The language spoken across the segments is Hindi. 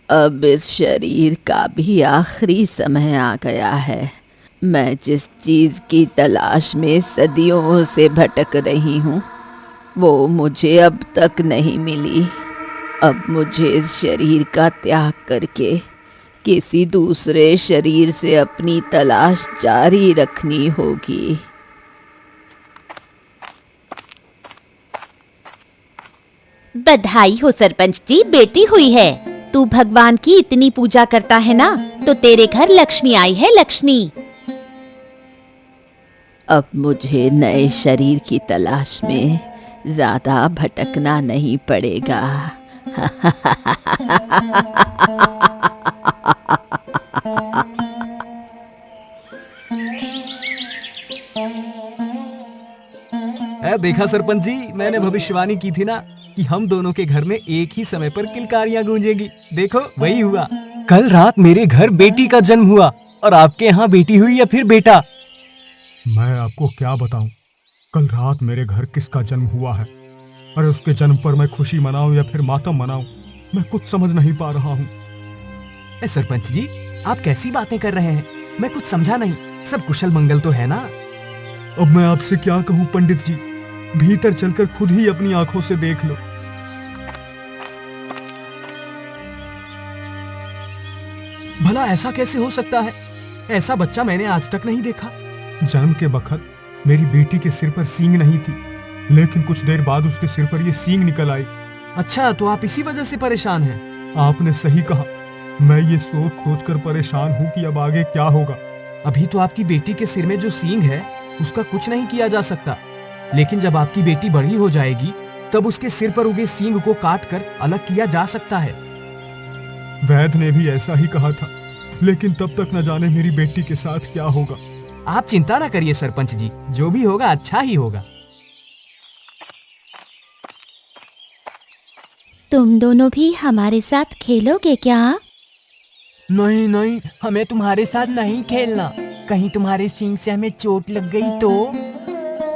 अब इस शरीर का भी आखिरी समय आ गया है। मैं जिस चीज़ की तलाश में सदियों से भटक रही हूँ वो मुझे अब तक नहीं मिली। अब मुझे इस शरीर का त्याग करके किसी दूसरे शरीर से अपनी तलाश जारी रखनी होगी। बधाई हो सरपंच जी, बेटी हुई है। तू भगवान की इतनी पूजा करता है ना, तो तेरे घर लक्ष्मी आई है, लक्ष्मी। अब मुझे नए शरीर की तलाश में ज्यादा भटकना नहीं पड़ेगा। देखा सरपंच जी, मैंने भविष्यवाणी की थी ना कि हम दोनों के घर में एक ही समय पर किलकारियां गूंजेगी। देखो वही हुआ। कल रात मेरे घर बेटी का जन्म हुआ और आपके यहाँ बेटी हुई या फिर बेटा। मैं आपको क्या बताऊं, कल रात मेरे घर किसका जन्म हुआ है। अरे उसके जन्म पर मैं खुशी मनाऊं या फिर मातम मनाऊं, मैं कुछ समझ नहीं पा रहा हूं। सरपंच जी, आप कैसी बातें कर रहे हैं? मैं कुछ समझा नहीं। सब कुशल मंगल तो है ना? अब मैं आपसे क्या कहूं पंडित जी, भीतर चलकर खुद ही अपनी आंखों से देख लो। भला ऐसा कैसे हो सकता है? ऐसा बच्चा मैंने आज तक नहीं देखा। जन्म के बखत मेरी बेटी के सिर पर सींग नहीं थी, लेकिन कुछ देर बाद उसके सिर पर ये सींग निकल आई। अच्छा, तो आप इसी वजह से परेशान हैं? आपने सही कहा। मैं ये सोच सोच कर परेशान हूँ कि अब आगे क्या होगा। अभी तो आपकी बेटी के सिर में जो सींग है उसका कुछ नहीं किया जा सकता, लेकिन जब आपकी बेटी बड़ी हो जाएगी तब उसके सिर पर उगे सींग को काट कर अलग किया जा सकता है। वैद्य ने भी ऐसा ही कहा था, लेकिन तब तक न जाने मेरी बेटी के साथ क्या होगा। आप चिंता ना करिए सरपंच जी, जो भी होगा अच्छा ही होगा। तुम दोनों भी हमारे साथ खेलोगे क्या? नहीं नहीं, हमें तुम्हारे साथ नहीं खेलना। कहीं तुम्हारे सींग से हमें चोट लग गई तो?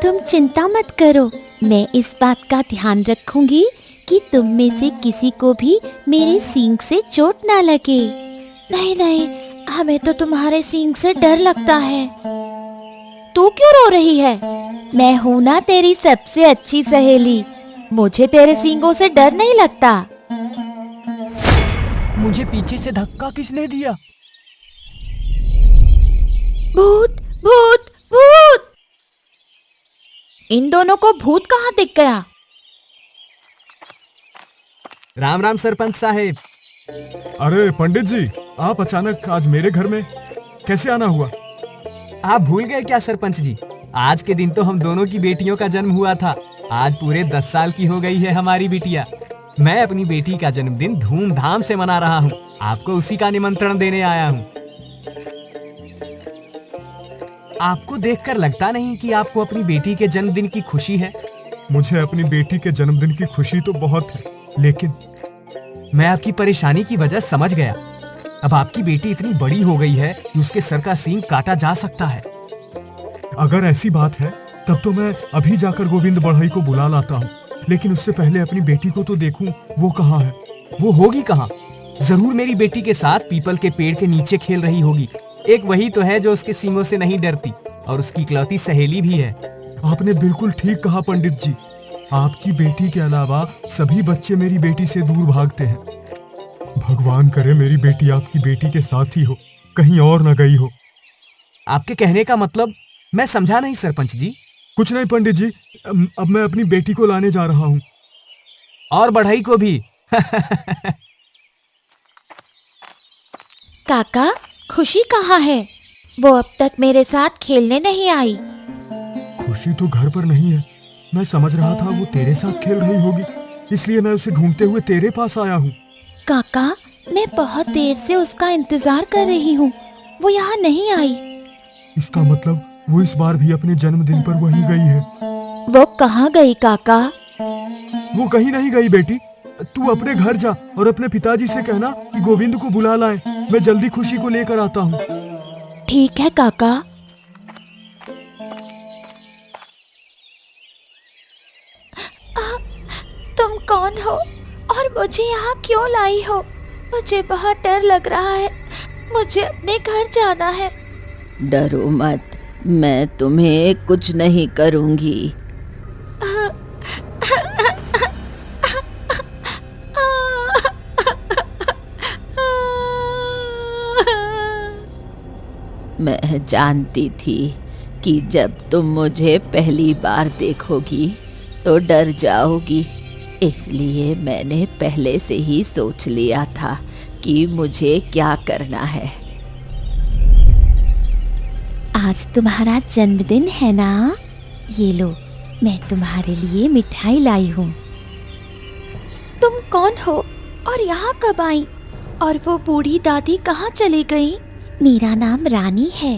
तुम चिंता मत करो, मैं इस बात का ध्यान रखूंगी कि तुम में से किसी को भी मेरे सींग से चोट ना लगे। नहीं नहीं, हमें तो तुम्हारे सींग से डर लगता है। तू क्यों रो रही है? मैं हूँ ना तेरी सबसे अच्छी सहेली, मुझे तेरे सींगों से डर नहीं लगता। मुझे पीछे से धक्का किसने दिया? भूत भूत भूत! इन दोनों को भूत कहाँ दिख गया? राम राम सरपंच साहेब। अरे पंडित जी, आप अचानक आज मेरे घर में कैसे आना हुआ? आप भूल गए क्या सरपंच जी? आज के दिन तो हम दोनों की बेटियों का जन्म हुआ था। आज पूरे 10 साल की हो गई है हमारी बिटिया। मैं अपनी बेटी का जन्मदिन धूमधाम से मना रहा हूँ। आपको उसी का निमंत्रण देने आया हूँ। आपको देखकर लगता नहीं कि आपको अपनी बेटी के जन्मदिन की खुशी है? मुझे अपनी बेटी के जन्मदिन की खुशी तो बहुत है, लेकिन मैं आपकी परेशानी की वजह समझ गया। अब आपकी बेटी इतनी बड़ी हो गई है कि उसके सर का सींग काटा जा सकता है। अगर ऐसी बात है तब तो मैं अभी जाकर गोविंद बढ़ई को बुला लाता हूँ, लेकिन उससे पहले अपनी बेटी को तो देखूं, वो कहाँ है। वो होगी कहाँ? जरूर मेरी बेटी के साथ पीपल के पेड़ के नीचे खेल रही होगी। एक वही तो है जो उसके सींगों से नहीं डरती, और उसकी इकलौती सहेली भी है। आपने बिल्कुल ठीक कहा पंडित जी। आपकी बेटी के अलावा सभी बच्चे मेरी बेटी से दूर भागते हैं। भगवान करे मेरी बेटी आपकी बेटी के साथ ही हो, कहीं और न गई हो। आपके कहने का मतलब मैं समझा नहीं सरपंच जी। कुछ नहीं पंडित जी, अब मैं अपनी बेटी को लाने जा रहा हूँ। और बढ़ई को भी। काका, खुशी कहाँ है? वो अब तक मेरे साथ खेलने नहीं आई। खुशी तो घर पर नहीं है। मैं समझ रहा था वो तेरे साथ खेल रही होगी, इसलिए मैं उसे ढूंढते हुए तेरे पास आया हूँ। काका, मैं बहुत देर से उसका इंतजार कर रही हूँ, वो यहाँ नहीं आई। इसका मतलब वो इस बार भी अपने जन्मदिन पर वहीं गई है। वो कहाँ गई काका? वो कहीं नहीं गई बेटी। तू अपने घर जा और अपने पिताजी से कहना कि गोविंद को बुला लाए। मैं जल्दी खुशी को लेकर आता हूँ। ठीक है काका। तुम कौन हो और मुझे यहाँ क्यों लाई हो? मुझे बहुत डर लग रहा है। मुझे अपने घर जाना है। डरो मत, मैं तुम्हें कुछ नहीं करूंगी। मैं जानती थी कि जब तुम मुझे पहली बार देखोगी तो डर जाओगी, इसलिए मैंने पहले से ही सोच लिया था कि मुझे क्या करना है। आज तुम्हारा जन्मदिन है ना? ये लो, मैं तुम्हारे लिए मिठाई लाई हूँ। तुम कौन हो और यहाँ कब आई? और वो बूढ़ी दादी कहाँ चली गई? मेरा नाम रानी है।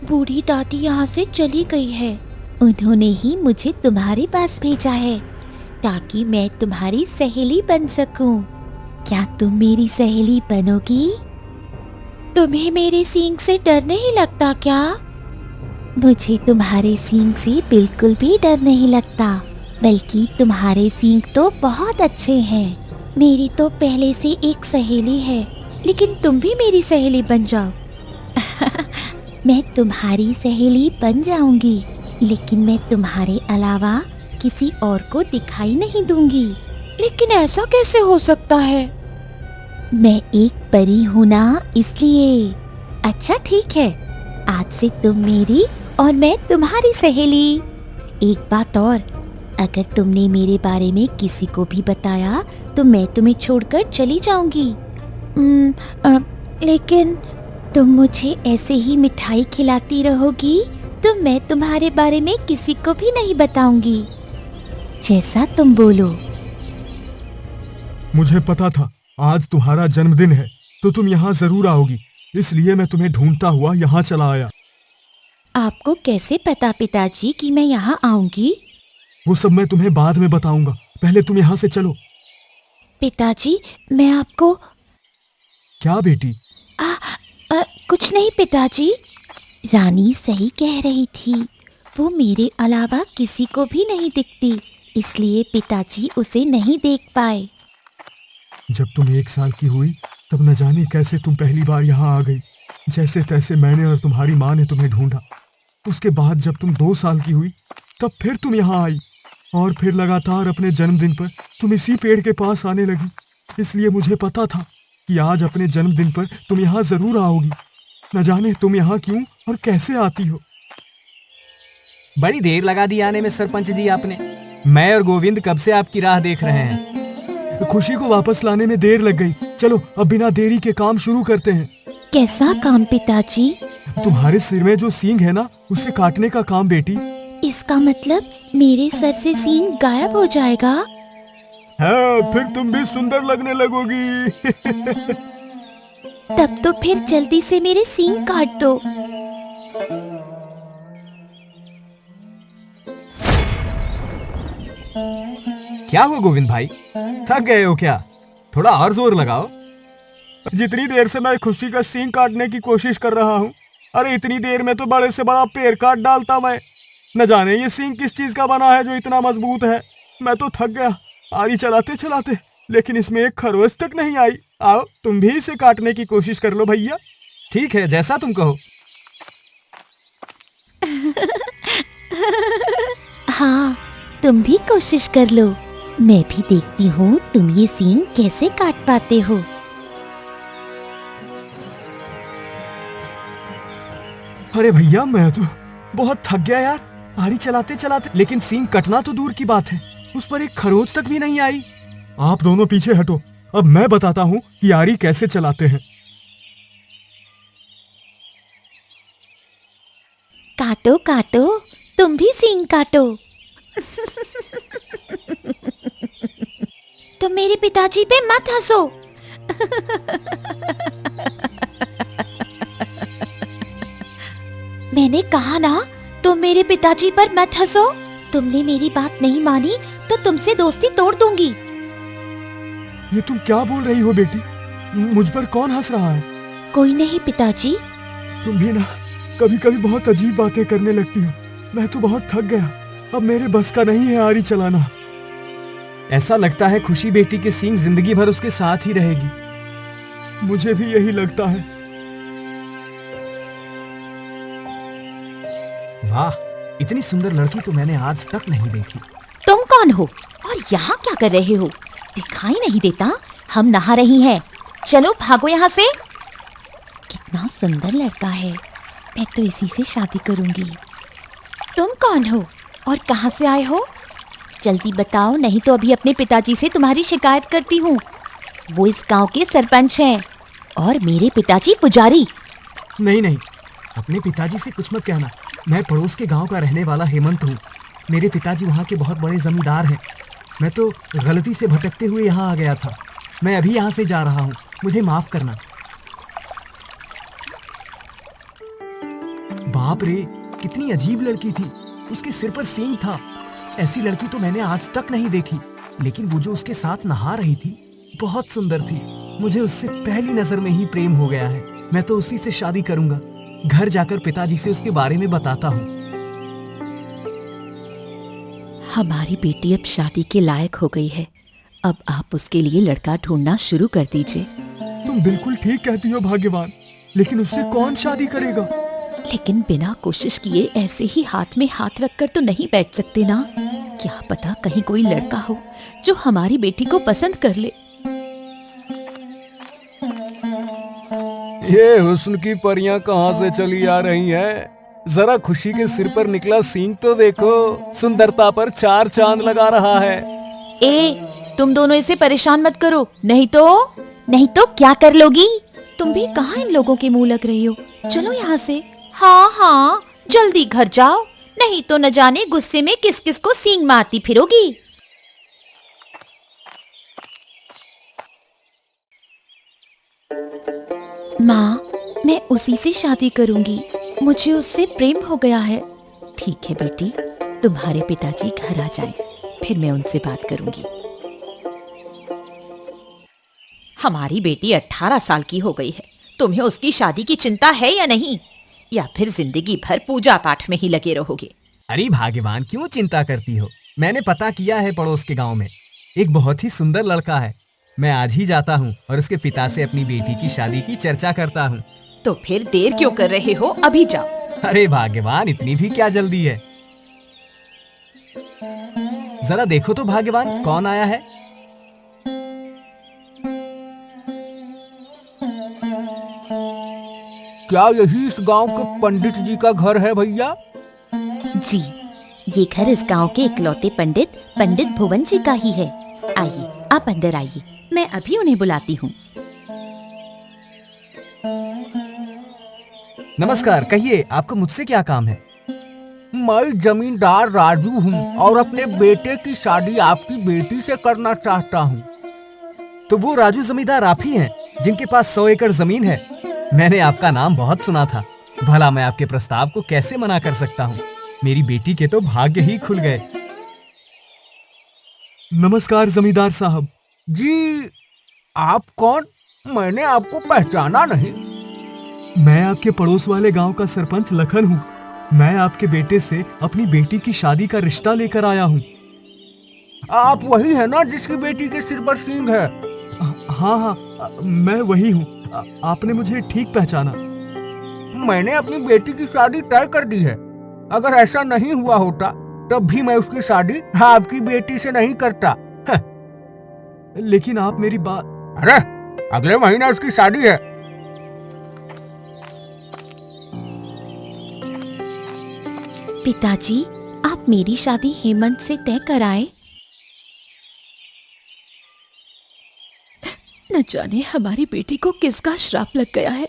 बूढ़ी दादी यहाँ से चली गई है। उन्होंने ही मुझे तुम्हारे पास भेजा है ताकि मैं तुम्हारी सहेली बन सकूं। क्या तुम मेरी सहेली बनोगी? तुम्हें मेरे सींग से डर नहीं लगता क्या? मुझे तुम्हारे सींग से बिल्कुल भी डर नहीं लगता, बल्कि तुम्हारे सींग तो बहुत अच्छे हैं। मेरी तो पहले से एक सहेली है, लेकिन तुम भी मेरी सहेली बन जाओ। मैं तुम्हारी सहेली बन जाऊंगी, लेकिन मैं तुम्हारे अलावा किसी और को दिखाई नहीं दूंगी। लेकिन ऐसा कैसे हो सकता है? मैं एक परी हूँ ना, इसलिए। अच्छा ठीक है, आज से तुम मेरी और मैं तुम्हारी सहेली। एक बात और, अगर तुमने मेरे बारे में किसी को भी बताया तो मैं तुम्हें छोड़कर चली जाऊंगी। लेकिन तुम मुझे ऐसे ही मिठाई खिलाती रहोगी तो मैं तुम्हारे बारे में किसी को भी नहीं बताऊंगी। जैसा तुम बोलो। मुझे पता था आज तुम्हारा जन्मदिन है तो तुम यहाँ जरूर आओगी, इसलिए मैं तुम्हें ढूंढता हुआ यहाँ चला आया। आपको कैसे पता पिताजी कि मैं यहाँ आऊंगी? वो सब मैं तुम्हें बाद में बताऊंगा, पहले तुम यहाँ से चलो। पिताजी, मैं आपको। क्या बेटी? कुछ नहीं पिताजी। रानी सही कह रही थी, वो मेरे अलावा किसी को भी नहीं दिखती, इसलिए पिताजी उसे नहीं देख पाए। जब तुम 1 साल की हुई तब न जाने कैसे तुम पहली बार यहाँ आ गई। जैसे तैसे मैंने और तुम्हारी माँ ने तुम्हें ढूंढा। उसके बाद जब तुम 2 साल की हुई तब फिर तुम यहाँ आई, और फिर लगातार अपने जन्मदिन पर तुम इसी पेड़ के पास आने लगी। इसलिए मुझे पता था कि आज अपने जन्मदिन पर तुम यहाँ जरूर आओगी। न जाने तुम यहाँ क्यों और कैसे आती हो। बड़ी देर लगा दी आने में सरपंच जी आपने। मैं और गोविंद कब से आपकी राह देख रहे हैं। खुशी को वापस लाने में देर लग गई। चलो अब बिना देरी के काम शुरू करते हैं। कैसा काम पिताजी? तुम्हारे सिर में जो सींग है ना, उसे काटने का काम बेटी। इसका मतलब मेरे सर से सींग गायब हो जाएगा? हाँ, फिर तुम भी सुंदर लगने लगोगी। तब तो फिर जल्दी से मेरे सींग काट दो। क्या हुआ गोविंद भाई, थक गए हो क्या? थोड़ा और जोर लगाओ। जितनी देर से मैं खुशी का सींग काटने की कोशिश कर रहा हूँ, अरे इतनी देर में तो बड़े से बड़ा पेड़ काट डालता मैं। न जाने ये सींग किस चीज का बना है जो इतना मजबूत है। मैं तो थक गया आरी चलाते चलाते, लेकिन इसमें एक खरोच तक नहीं आई। आओ तुम भी इसे काटने की कोशिश कर लो भैया। ठीक है, जैसा तुम कहो। हाँ, तुम भी कोशिश कर लो। मैं भी देखती हूँ तुम ये सींग कैसे काट पाते हो। अरे भैया, मैं तो बहुत थक गया यार आरी चलाते चलाते। लेकिन सींग कटना तो दूर की बात है, उस पर एक खरोच तक भी नहीं आई। आप दोनों पीछे हटो, अब मैं बताता हूँ कि आरी कैसे चलाते हैं। काटो काटो, तुम भी सींग काटो। तुम मेरे पिताजी पे मत हंसो। मैंने कहा ना, तुम मेरे पिताजी पर मत हंसो। तुमने मेरी बात नहीं मानी तो तुमसे दोस्ती तोड़ दूंगी। ये तुम क्या बोल रही हो बेटी? मुझ पर कौन हंस रहा है? कोई नहीं पिताजी। तुम भी ना कभी कभी बहुत अजीब बातें करने लगती हो। मैं तो बहुत थक गया, अब मेरे बस का नहीं है आरी चलाना। ऐसा लगता है खुशी बेटी की सींग जिंदगी भर उसके साथ ही रहेगी। मुझे भी यही लगता है। वाह, इतनी सुंदर लड़की तो मैंने आज तक नहीं देखी। तुम कौन हो और यहाँ क्या कर रहे हो? दिखाई नहीं देता? हम नहा रही हैं। चलो भागो यहाँ से। कितना सुंदर लड़का है, मैं तो इसी से शादी करूंगी। तुम कौन हो और कहाँ से आए हो? जल्दी बताओ, नहीं तो अभी अपने पिताजी से तुम्हारी शिकायत करती हूँ। वो इस गांव के सरपंच हैं और मेरे पिताजी पुजारी। नहीं नहीं, अपने पिताजी से कुछ मत कहना। मैं पड़ोस के गांव का रहने वाला हेमंत हूँ। मेरे पिताजी वहाँ के बहुत बड़े जमींदार हैं। मैं तो गलती से भटकते हुए यहाँ आ गया था। मैं अभी यहाँ से जा रहा हूँ, मुझे माफ करना। बाप रे, कितनी अजीब लड़की थी। उसके सिर पर सींग था। ऐसी लड़की तो मैंने आज तक नहीं देखी। लेकिन वो जो उसके साथ नहा रही थी, बहुत सुंदर थी। मुझे उससे पहली नजर में ही प्रेम हो गया है। मैं तो उसी से शादी करूंगा। घर जाकर पिताजी से उसके बारे में बताता हूँ। हमारी बेटी अब शादी के लायक हो गई है। अब आप उसके लिए लड़का ढूंढना शुरू कर दीजिए। तुम बिल्कुल ठीक कहती हो भाग्यवान, लेकिन उससे कौन शादी करेगा? लेकिन बिना कोशिश किए ऐसे ही हाथ में हाथ रखकर तो नहीं बैठ सकते ना। क्या पता कहीं कोई लड़का हो जो हमारी बेटी को पसंद कर ले। ये हुस्न की परियां कहाँ से चली आ रही हैं? जरा खुशी के सिर पर निकला सींग तो देखो। सुंदरता पर 4 चांद लगा रहा है। तुम दोनों इसे परेशान मत करो, नहीं तो क्या कर लोगी? तुम भी कहाँ इन लोगों के मुंह लग रही हो? चलो यहाँ से। हाँ, जल्दी घर जाओ, नहीं तो न जाने गुस्से में किस किस को सींग मारती फिरोगी। माँ, मैं उसी से शादी करूंगी। मुझे उससे प्रेम हो गया है। ठीक है बेटी, तुम्हारे पिताजी घर आ जाएं, फिर मैं उनसे बात करूंगी। हमारी बेटी 18 साल की हो गई है। तुम्हें उसकी शादी की चिंता है या नहीं? या फिर जिंदगी भर पूजा पाठ में ही लगे रहोगे? अरे भाग्यवान, क्यों चिंता करती हो? मैंने पता किया है पड़ोस के गांव में एक बहुत ही सुंदर लड़का है। मैं आज ही जाता हूँ और उसके पिता से अपनी बेटी की शादी की चर्चा करता हूँ। तो फिर देर क्यों कर रहे हो? अभी जाओ। अरे भाग्यवान, इतनी भी क्या जल्दी है? जरा देखो तो भाग्यवान, कौन आया है? क्या यही इस गांव के पंडित जी का घर है भैया? जी, ये घर इस गांव के इकलौते पंडित भुवन जी का ही है। आइए, आप अंदर आइए, मैं अभी उन्हें बुलाती हूँ। नमस्कार, कहिए आपको मुझसे क्या काम है? मैं जमींदार राजू हूँ और अपने बेटे की शादी आपकी बेटी से करना चाहता हूँ। तो वो राजू जमींदार आप ही हैं जिनके पास 100 एकड़ जमीन है? मैंने आपका नाम बहुत सुना था। भला मैं आपके प्रस्ताव को कैसे मना कर सकता हूँ? मेरी बेटी के तो भाग्य ही खुल गए। नमस्कार जमींदार साहब। जी, आप कौन? मैंने आपको पहचाना नहीं। मैं आपके पड़ोस वाले गांव का सरपंच लखन हूँ। मैं आपके बेटे से अपनी बेटी की शादी का रिश्ता लेकर आया हूँ। आप वही है ना जिसकी बेटी के सिर पर सींग है? हाँ, मैं वही हूँ। आपने मुझे ठीक पहचाना। मैंने अपनी बेटी की शादी तय कर दी है। अगर ऐसा नहीं हुआ होता तब भी मैं उसकी शादी आपकी बेटी से नहीं करता। लेकिन आप मेरी बात। अरे, अगले महीने उसकी शादी है। पिताजी, आप मेरी शादी हेमंत से तय कराएं। न जाने हमारी बेटी को किसका श्राप लग गया है।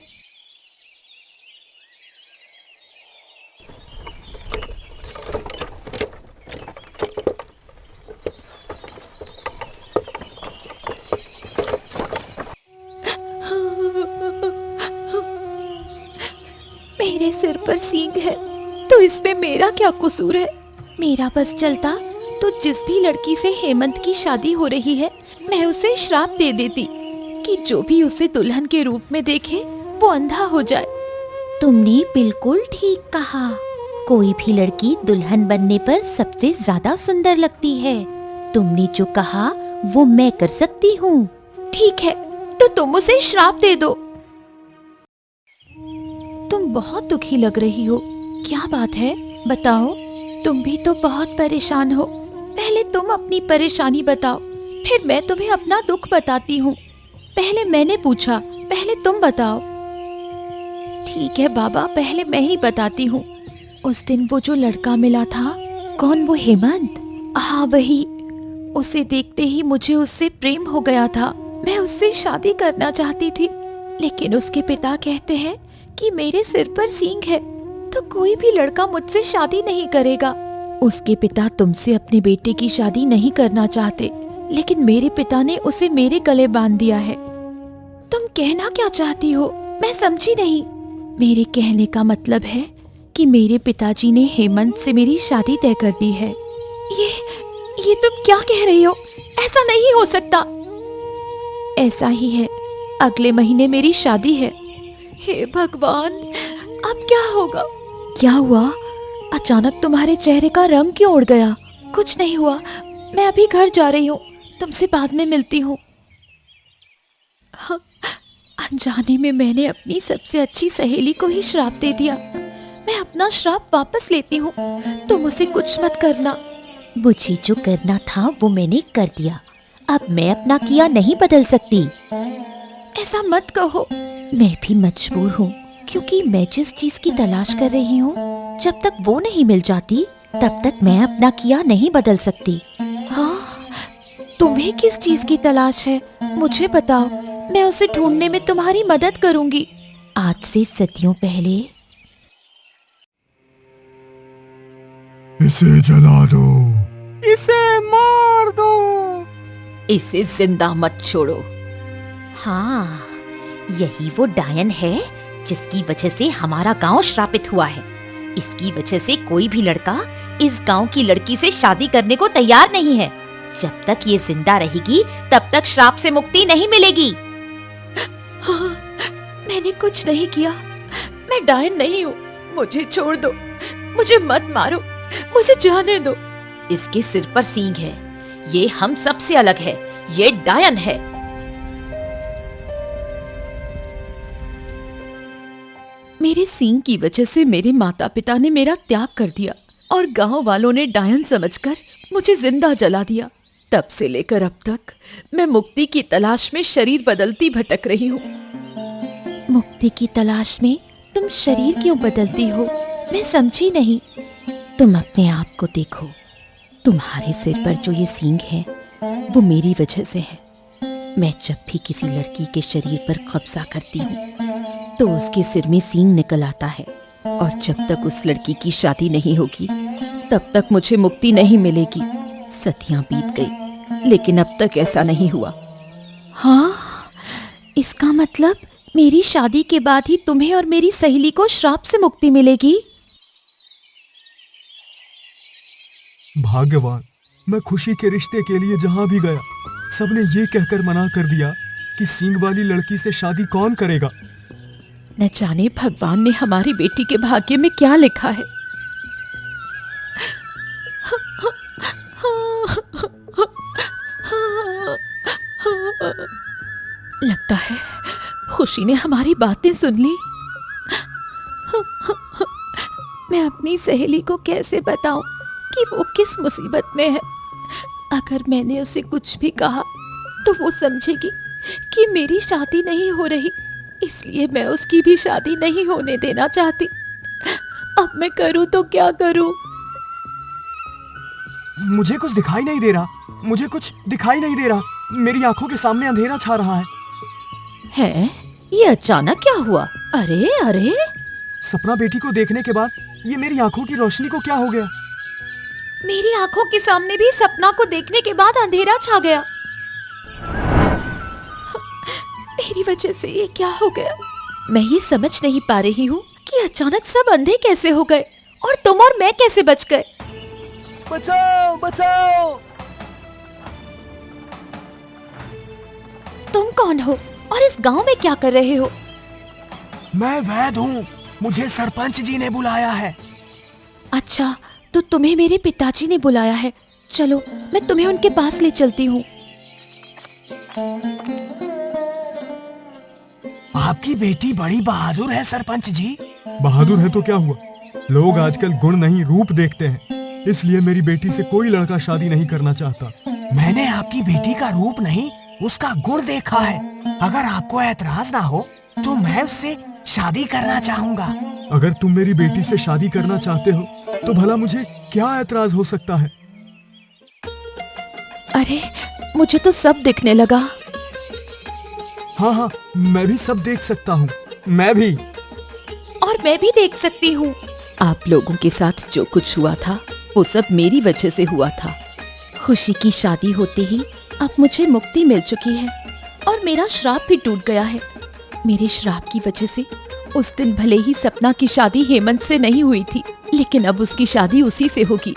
मेरे सिर पर सींग है तो इसमें मेरा क्या कसूर है? मेरा बस चलता तो जिस भी लड़की से हेमंत की शादी हो रही है, मैं उसे श्राप दे देती कि जो भी उसे दुल्हन के रूप में देखे वो अंधा हो जाए। तुमने बिल्कुल ठीक कहा। कोई भी लड़की दुल्हन बनने पर सबसे ज्यादा सुंदर लगती है। तुमने जो कहा वो मैं कर सकती हूँ। ठीक है, तो तुम उसे श्राप दे दो। तुम बहुत दुखी लग रही हो, क्या बात है बताओ। तुम भी तो बहुत परेशान हो। पहले तुम अपनी परेशानी बताओ, फिर मैं तुम्हें अपना दुख बताती हूँ। पहले मैंने पूछा, पहले तुम बताओ। ठीक है बाबा, पहले मैं ही बताती हूँ। उस दिन वो जो लड़का मिला था, कौन, वो हेमंत? हाँ वही। उसे देखते ही मुझे उससे प्रेम हो गया था। मैं उससे शादी करना चाहती थी, लेकिन उसके पिता कहते हैं कि मेरे सिर पर सींग है तो कोई भी लड़का मुझसे शादी नहीं करेगा। उसके पिता तुमसे अपने बेटे की शादी नहीं करना चाहते, लेकिन मेरे पिता ने उसे मेरे गले बांध दिया है। तुम कहना क्या चाहती हो, मैं समझी नहीं। मेरे कहने का मतलब है कि मेरे पिताजी ने हेमंत से मेरी शादी तय कर दी है। ये तुम क्या कह रही हो? ऐसा नहीं हो सकता। ऐसा ही है, अगले महीने मेरी शादी है। हे भगवान, अब क्या होगा? क्या हुआ? अचानक तुम्हारे चेहरे का रंग क्यों उड़ गया? कुछ नहीं हुआ, मैं अभी घर जा रही हूँ, तुमसे बाद में मिलती हूँ। अनजाने में मैंने अपनी सबसे अच्छी सहेली को ही श्राप दे दिया। मैं अपना श्राप वापस लेती हूँ, तुम उसे कुछ मत करना। मुझे जो करना था वो मैंने कर दिया, अब मैं अपना किया नहीं बदल सकती। ऐसा मत कहो। मैं भी मजबूर हूँ, क्योंकि मैं जिस चीज की तलाश कर रही हूँ, जब तक वो नहीं मिल जाती तब तक मैं अपना किया नहीं बदल सकती। हाँ, तुम्हें किस चीज की तलाश है मुझे बताओ, मैं उसे ढूंढने में तुम्हारी मदद करूंगी। आज से सदियों पहले। इसे जला दो। इसे मार दो। इसे जिंदा मत छोड़ो। हाँ, यही वो डायन है जिसकी वजह से हमारा गांव श्रापित हुआ है। इसकी वजह से कोई भी लड़का इस गांव की लड़की से शादी करने को तैयार नहीं है। जब तक ये जिंदा रहेगी तब तक श्राप से मुक्ति नहीं मिलेगी। हाँ, मैंने कुछ नहीं किया, मैं डायन नहीं हूँ। मुझे छोड़ दो, मुझे मत मारो, मुझे जाने दो। इसके सिर पर सींग है, ये हम सबसे अलग है, ये डायन है। मेरे सींग की वजह से मेरे माता पिता ने मेरा त्याग कर दिया और गांव वालों ने डायन समझकर मुझे जिंदा जला दिया। तब से लेकर अब तक मैं मुक्ति की तलाश में शरीर बदलती भटक रही हूँ। मुक्ति की तलाश में तुम शरीर क्यों बदलती हो, मैं समझी नहीं। तुम अपने आप को देखो, तुम्हारे सिर पर जो ये सींग है वो मेरी वजह से है। मैं जब भी किसी लड़की के शरीर पर कब्जा करती हूँ तो उसके सिर में सींग निकल आता है, और जब तक उस लड़की की शादी नहीं होगी तब तक मुझे मुक्ति नहीं मिलेगी। सदियां बीत गई, लेकिन अब तक ऐसा नहीं हुआ। हाँ, इसका मतलब मेरी शादी के बाद ही तुम्हें और मेरी सहेली को श्राप से मुक्ति मिलेगी। भाग्यवान, मैं खुशी के रिश्ते के लिए जहां भी गया सबने ये कहकर मना कर दिया कि सींग वाली लड़की से शादी कौन करेगा। न जाने भगवान ने हमारी बेटी के भाग्य में क्या लिखा है। लगता है खुशी ने हमारी बातें सुन ली। मैं अपनी सहेली को कैसे बताऊं कि वो किस मुसीबत में है। अगर मैंने उसे कुछ भी कहा तो वो समझेगी कि मेरी शादी नहीं हो रही, इसलिए मैं उसकी भी शादी नहीं होने देना चाहती। अब मैं करूं तो क्या करूं? मुझे कुछ दिखाई नहीं दे रहा, मुझे कुछ दिखाई नहीं दे रहा। मेरी आंखों के सामने अंधेरा छा रहा है। है? ये अचानक क्या हुआ? अरे अरे, सपना बेटी को देखने के बाद ये मेरी आंखों की रोशनी को क्या हो गया? मेरी आंखों के सामने भी सपना को देखने के बाद अंधेरा छा गया। मेरी वजह से ये क्या हो गया? मैं ये समझ नहीं पा रही हूँ कि अचानक सब अंधे कैसे हो गए और तुम और मैं कैसे बच गए। बचाओ बचाओ! तुम कौन हो और इस गांव में क्या कर रहे हो? मैं वैद हूँ, मुझे सरपंच जी ने बुलाया है। अच्छा, तो तुम्हें मेरे पिताजी ने बुलाया है। चलो, मैं तुम्हें उनके पास ले चलती हूँ। आपकी बेटी बड़ी बहादुर है सरपंच जी। बहादुर है तो क्या हुआ, लोग आजकल गुण नहीं रूप देखते हैं, इसलिए मेरी बेटी से कोई लड़का शादी नहीं करना चाहता। मैंने आपकी बेटी का रूप नहीं, उसका गुण देखा है। अगर आपको एतराज ना हो तो मैं उससे शादी करना चाहूंगा। अगर तुम मेरी बेटी से शादी करना चाहते हो तो भला मुझे क्या एतराज हो सकता है। अरे मुझे तो सब दिखने लगा। हाँ हाँ, मैं भी सब देख सकता हूँ। मैं भी। और मैं भी देख सकती हूँ। आप लोगों के साथ जो कुछ हुआ था वो सब मेरी वजह से हुआ था। खुशी की शादी होते ही अब मुझे मुक्ति मिल चुकी है और मेरा श्राप भी टूट गया है। मेरे श्राप की वजह से उस दिन भले ही सपना की शादी हेमंत से नहीं हुई थी, लेकिन अब उसकी शादी उसी से होगी